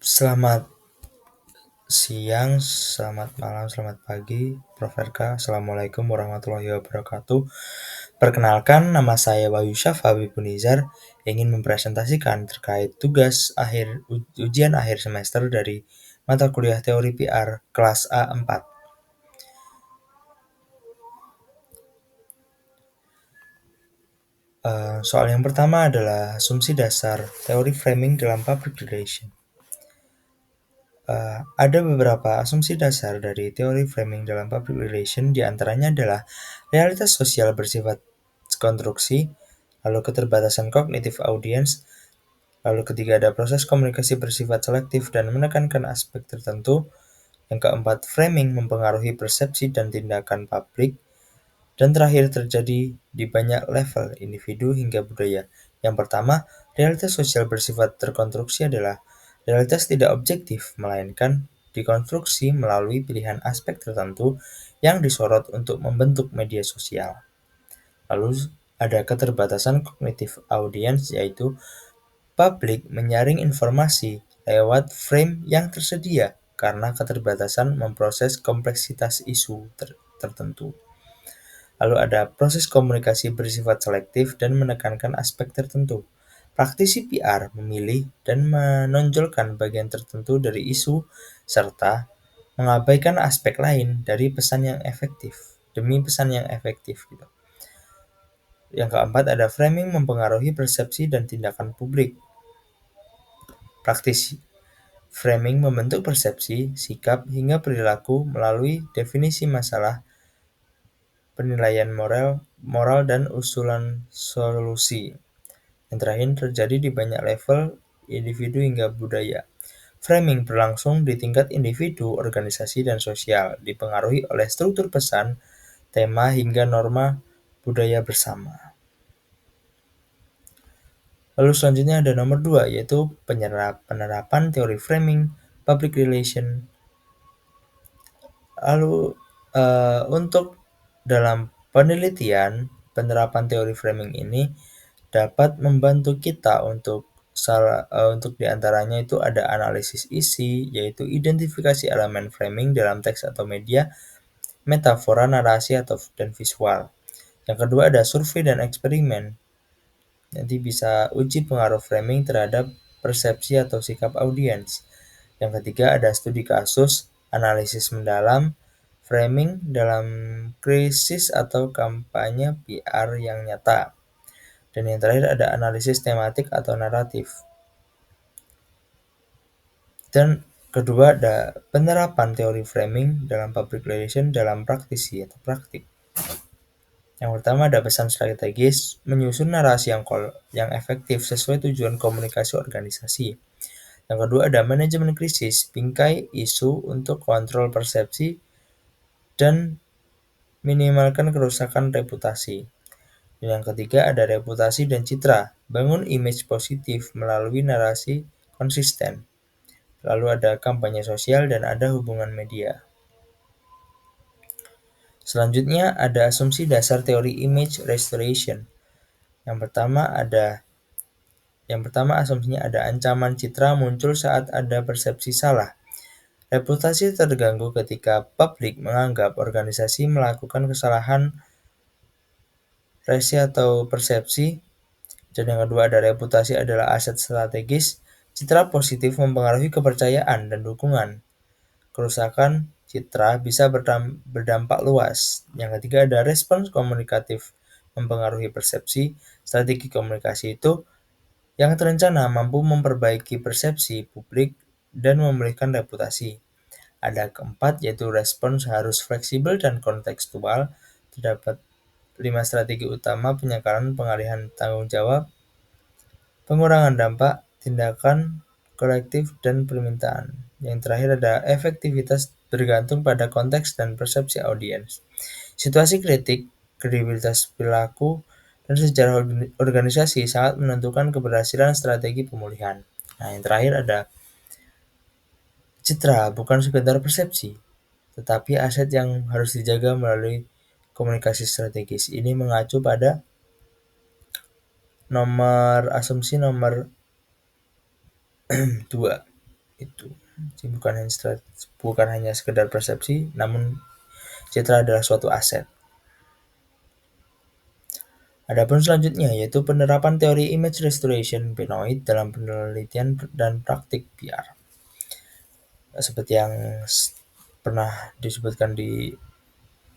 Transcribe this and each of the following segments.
Selamat siang, selamat malam, selamat pagi, Prof. RK. Assalamualaikum warahmatullahi wabarakatuh. Perkenalkan, nama saya Wahyu Syafa Bibunizar, ingin mempresentasikan terkait tugas ujian akhir semester dari mata kuliah teori PR kelas A4. Soal yang pertama adalah asumsi dasar teori framing dalam public relation. Ada beberapa asumsi dasar dari teori framing dalam public relation, diantaranya adalah realitas sosial bersifat konstruksi, lalu keterbatasan kognitif audiens, lalu ketiga ada proses komunikasi bersifat selektif dan menekankan aspek tertentu, yang keempat framing mempengaruhi persepsi dan tindakan publik, dan terakhir terjadi di banyak level individu hingga budaya. Yang pertama, realitas sosial bersifat terkonstruksi adalah realitas tidak objektif, melainkan dikonstruksi melalui pilihan aspek tertentu yang disorot untuk membentuk media sosial. Lalu ada keterbatasan kognitif audiens, yaitu publik menyaring informasi lewat frame yang tersedia karena keterbatasan memproses kompleksitas isu tertentu. Lalu ada proses komunikasi bersifat selektif dan menekankan aspek tertentu. Praktisi PR memilih dan menonjolkan bagian tertentu dari isu serta mengabaikan aspek lain dari pesan yang efektif demi pesan yang efektif gitu. Yang keempat ada framing mempengaruhi persepsi dan tindakan publik. Praktisi framing membentuk persepsi, sikap, hingga perilaku melalui definisi masalah, penilaian moral dan usulan solusi. Yang terakhir terjadi di banyak level individu hingga budaya. Framing berlangsung di tingkat individu, organisasi, dan sosial, dipengaruhi oleh struktur pesan, tema, hingga norma budaya bersama. Lalu selanjutnya ada nomor 2, yaitu penerapan teori framing public relation. Lalu untuk dalam penelitian, penerapan teori framing ini dapat membantu kita untuk diantaranya itu ada analisis isi, yaitu identifikasi elemen framing dalam teks atau media, metafora, narasi, dan visual. Yang kedua ada survei dan eksperimen. Nanti bisa uji pengaruh framing terhadap persepsi atau sikap audiens. Yang ketiga ada studi kasus, analisis mendalam, framing dalam krisis atau kampanye PR yang nyata. Dan yang terakhir ada analisis tematik atau naratif. Dan kedua ada penerapan teori framing dalam public relation dalam praktisi atau praktik. Yang pertama ada pesan strategis, menyusun narasi yang efektif sesuai tujuan komunikasi organisasi. Yang kedua ada manajemen krisis, bingkai isu untuk kontrol persepsi dan minimalkan kerusakan reputasi. Dan yang ketiga ada reputasi dan citra, bangun image positif melalui narasi konsisten. Lalu ada kampanye sosial dan ada hubungan media. Selanjutnya ada asumsi dasar teori image restoration. Yang pertama asumsinya ada ancaman citra muncul saat ada persepsi salah. Reputasi terganggu ketika publik menganggap organisasi melakukan kesalahan resi atau persepsi. Dan yang kedua ada reputasi adalah aset strategis. Citra positif mempengaruhi kepercayaan dan dukungan. Kerusakan citra bisa berdampak luas. Yang ketiga ada respons komunikatif mempengaruhi persepsi. Strategi komunikasi itu yang terencana mampu memperbaiki persepsi publik dan memulihkan reputasi. Ada keempat yaitu respons harus fleksibel dan kontekstual. Terdapat 5 strategi utama: penyekalan, pengalihan tanggung jawab, pengurangan dampak, tindakan kolektif, dan permintaan. Yang terakhir ada efektivitas bergantung pada konteks dan persepsi audiens. Situasi kritik, kredibilitas perilaku, dan sejarah organisasi sangat menentukan keberhasilan strategi pemulihan. Nah, yang terakhir ada citra bukan sekedar persepsi, tetapi aset yang harus dijaga melalui komunikasi strategis. Ini mengacu pada asumsi nomor 2. Itu. Jadi bukan hanya sekedar persepsi, namun citra adalah suatu aset. Adapun selanjutnya yaitu penerapan teori image restoration Benoit dalam penelitian dan praktik PR. Seperti yang pernah disebutkan di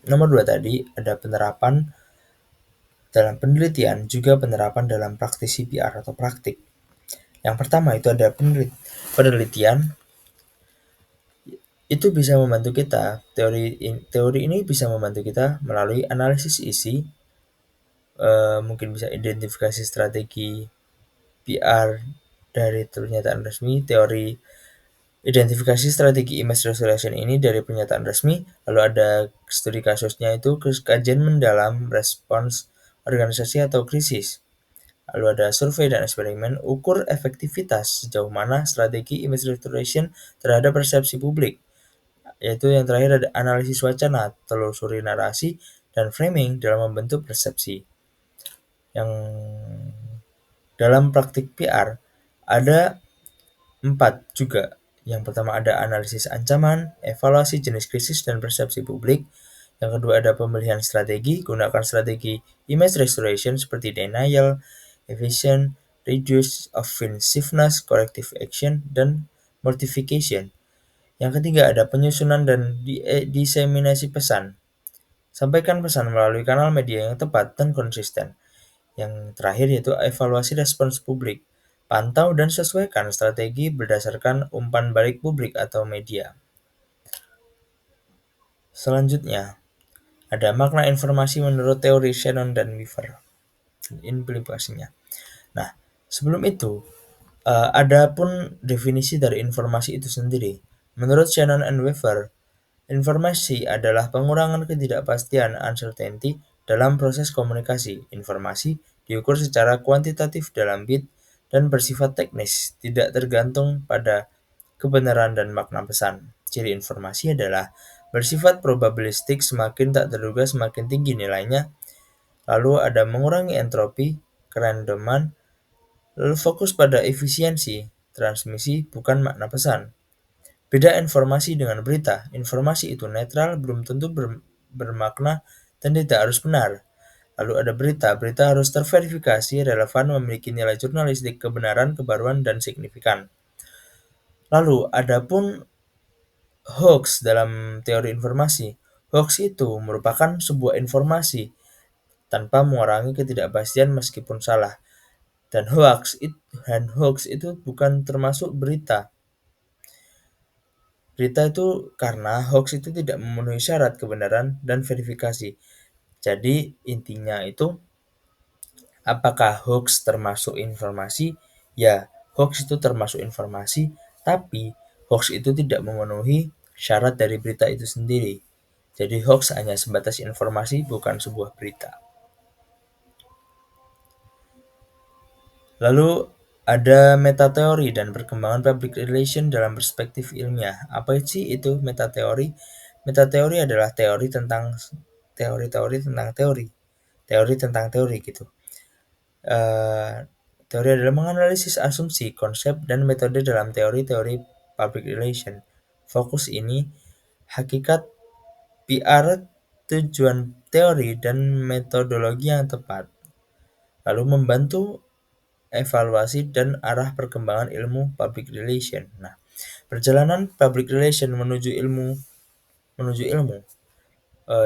nomor 2 tadi, ada penerapan dalam penelitian juga penerapan dalam praktisi PR atau praktik. Yang pertama itu ada penelitian. Itu bisa membantu kita, teori ini bisa membantu kita melalui analisis isi, mungkin bisa identifikasi strategi PR dari pernyataan resmi, teori identifikasi strategi image restoration ini dari pernyataan resmi, lalu ada studi kasusnya itu kajian mendalam respons organisasi atau krisis. Lalu ada survei dan eksperimen, ukur efektivitas sejauh mana strategi image restoration terhadap persepsi publik. Yaitu yang terakhir ada analisis wacana, telusuri narasi, dan framing dalam membentuk persepsi. Yang dalam praktik PR ada 4 juga. Yang pertama ada analisis ancaman, evaluasi jenis krisis dan persepsi publik. Yang kedua ada pemilihan strategi, gunakan strategi image restoration seperti denial, evasion, reduce offensiveness, corrective action, dan mortification. Yang ketiga ada penyusunan dan diseminasi pesan. Sampaikan pesan melalui kanal media yang tepat dan konsisten. Yang terakhir yaitu evaluasi respons publik. Pantau dan sesuaikan strategi berdasarkan umpan balik publik atau media. Selanjutnya, ada makna informasi menurut teori Shannon dan Weaver. Implikasinya. Nah, sebelum itu, ada pun definisi dari informasi itu sendiri. Menurut Shannon and Weaver, informasi adalah pengurangan ketidakpastian uncertainty dalam proses komunikasi. Informasi diukur secara kuantitatif dalam bit dan bersifat teknis, tidak tergantung pada kebenaran dan makna pesan. Ciri informasi adalah bersifat probabilistik, semakin tak terduga semakin tinggi nilainya. Lalu ada mengurangi entropi, kerandoman, lalu fokus pada efisiensi transmisi bukan makna pesan. Beda informasi dengan berita. Informasi itu netral, belum tentu bermakna, dan tidak harus benar. Lalu ada berita. Berita harus terverifikasi, relevan, memiliki nilai jurnalistik, kebenaran, kebaruan, dan signifikan. Lalu ada pun hoax dalam teori informasi. Hoax itu merupakan sebuah informasi tanpa mengurangi ketidakpastian meskipun salah. Dan hoax itu bukan termasuk berita. Berita itu karena hoax itu tidak memenuhi syarat kebenaran dan verifikasi. Jadi intinya itu apakah hoax termasuk informasi? Ya, hoax itu termasuk informasi, tapi hoax itu tidak memenuhi syarat dari berita itu sendiri. Jadi hoax hanya sebatas informasi, bukan sebuah berita. Lalu ada metateori dan perkembangan public relation dalam perspektif ilmiah. Apa sih itu metateori? Metateori adalah teori tentang teori. Teori tentang teori gitu. Teori adalah menganalisis asumsi, konsep, dan metode dalam teori-teori public relation. Fokus ini hakikat PR, tujuan teori, dan metodologi yang tepat. Lalu membantu evaluasi dan arah perkembangan ilmu public relation. Nah, perjalanan public relation menuju ilmu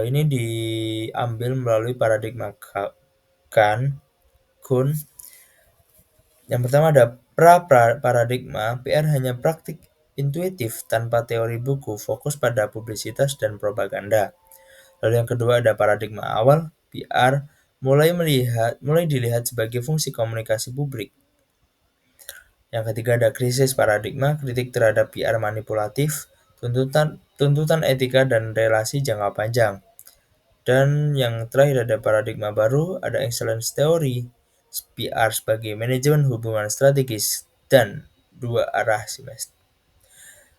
ini diambil melalui paradigma Kuhn. Yang pertama ada pra-paradigma, PR hanya praktik intuitif tanpa teori buku, fokus pada publisitas dan propaganda. Lalu yang kedua ada paradigma awal, PR mulai dilihat sebagai fungsi komunikasi publik. Yang ketiga ada krisis paradigma, kritik terhadap PR manipulatif, tuntutan etika dan relasi jangka panjang. Dan yang terakhir ada paradigma baru, ada excellence theory, PR sebagai manajemen hubungan strategis dan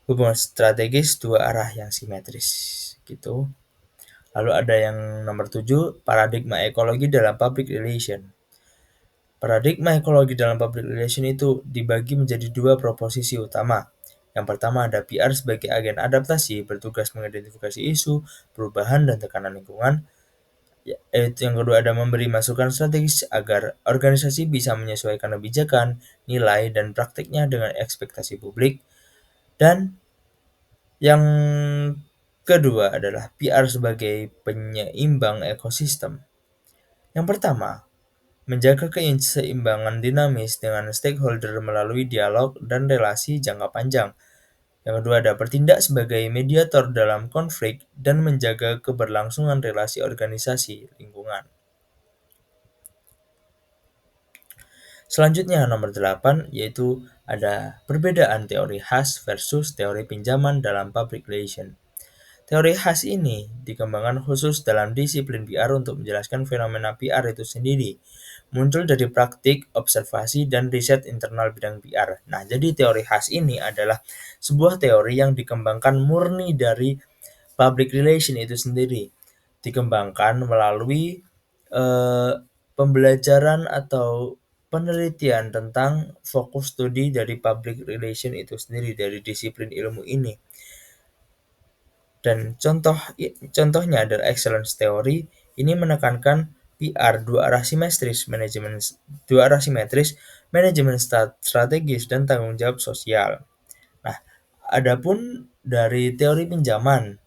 hubungan strategis dua arah yang simetris gitu. Lalu ada yang nomor 7, paradigma ekologi dalam public relation. Paradigma ekologi dalam public relation itu dibagi menjadi dua proposisi utama, Yang pertama ada PR sebagai agen adaptasi, bertugas mengidentifikasi isu, perubahan, dan tekanan lingkungan. Yang kedua ada memberi masukan strategis agar organisasi bisa menyesuaikan kebijakan, nilai, dan praktiknya dengan ekspektasi publik. Dan yang kedua adalah PR sebagai penyeimbang ekosistem. Yang pertama, menjaga keseimbangan dinamis dengan stakeholder melalui dialog dan relasi jangka panjang. Yang kedua ada bertindak sebagai mediator dalam konflik dan menjaga keberlangsungan relasi organisasi lingkungan. Selanjutnya nomor 8 yaitu ada perbedaan teori khas versus teori pinjaman dalam public relation. Teori khas ini dikembangkan khusus dalam disiplin PR untuk menjelaskan fenomena PR itu sendiri. Muncul dari praktik, observasi, dan riset internal bidang PR. Nah, jadi teori khas ini adalah sebuah teori yang dikembangkan murni dari public relation itu sendiri. Dikembangkan melalui eh, pembelajaran atau penelitian tentang fokus studi dari public relation itu sendiri, dari disiplin ilmu ini. Dan contohnya adalah excellence theory. Ini menekankan PR dua arah simetris, manajemen strategis dan tanggung jawab sosial. Nah, adapun dari teori pinjaman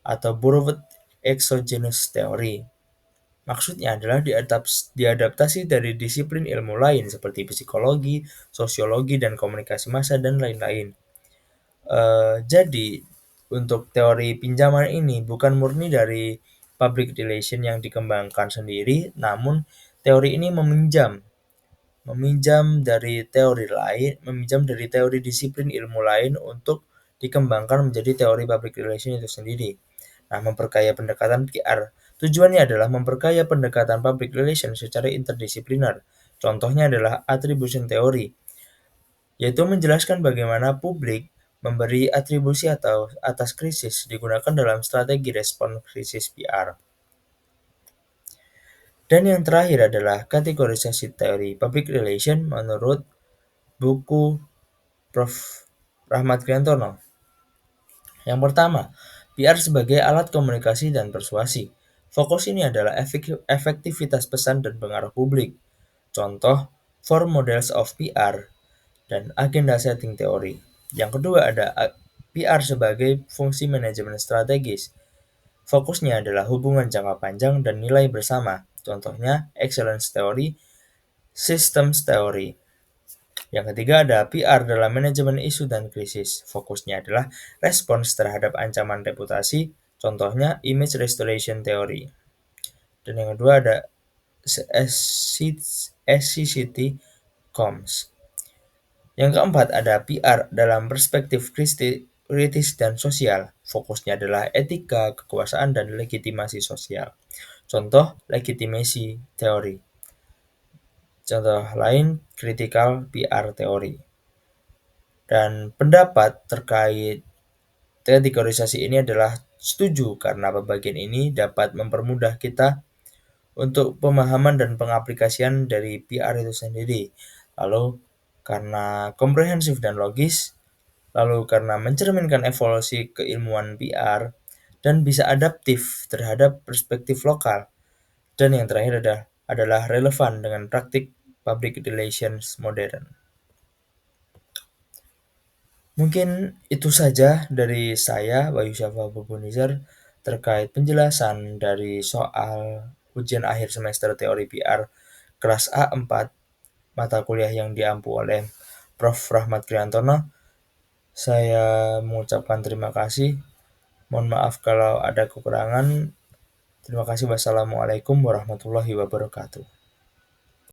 atau borrowed exogenous theory, maksudnya adalah diadaptasi dari disiplin ilmu lain seperti psikologi, sosiologi, dan komunikasi massa dan lain-lain. Jadi untuk teori pinjaman ini bukan murni dari public relation yang dikembangkan sendiri, namun teori ini meminjam dari teori disiplin ilmu lain untuk dikembangkan menjadi teori public relation itu sendiri. Nah, memperkaya pendekatan PR. Tujuannya adalah memperkaya pendekatan public relation secara interdisipliner. Contohnya adalah attribution theory, yaitu menjelaskan bagaimana publik memberi atribusi atau atas krisis digunakan dalam strategi respon krisis PR. Dan yang terakhir adalah kategorisasi teori public relation menurut buku Prof. Rahmat Kriantono. Yang pertama, PR sebagai alat komunikasi dan persuasi. Fokus ini adalah efektivitas pesan dan pengaruh publik. Contoh, Four Models of PR dan agenda setting teori. Yang kedua ada PR sebagai fungsi manajemen strategis. Fokusnya adalah hubungan jangka panjang dan nilai bersama. Contohnya excellence theory, systems theory. Yang ketiga ada PR dalam manajemen isu dan krisis. Fokusnya adalah respons terhadap ancaman reputasi. Contohnya image restoration theory. Dan yang kedua ada SCCT comms. Yang keempat ada PR dalam perspektif kritis dan sosial. Fokusnya adalah etika, kekuasaan, dan legitimasi sosial. Contoh, legitimasi teori. Contoh lain, critical PR teori. Dan pendapat terkait kategorisasi ini adalah setuju karena pembagian ini dapat mempermudah kita untuk pemahaman dan pengaplikasian dari PR itu sendiri. Lalu karena komprehensif dan logis, lalu karena mencerminkan evolusi keilmuan PR, dan bisa adaptif terhadap perspektif lokal. Dan yang terakhir adalah relevan dengan praktik public relations modern. Mungkin itu saja dari saya, Bayu Syafa Bubunizar, terkait penjelasan dari soal ujian akhir semester teori PR kelas A4 mata kuliah yang diampu oleh Prof. Rahmat Kriantono. Saya mengucapkan terima kasih. Mohon maaf kalau ada kekurangan. Terima kasih. Wassalamualaikum warahmatullahi wabarakatuh.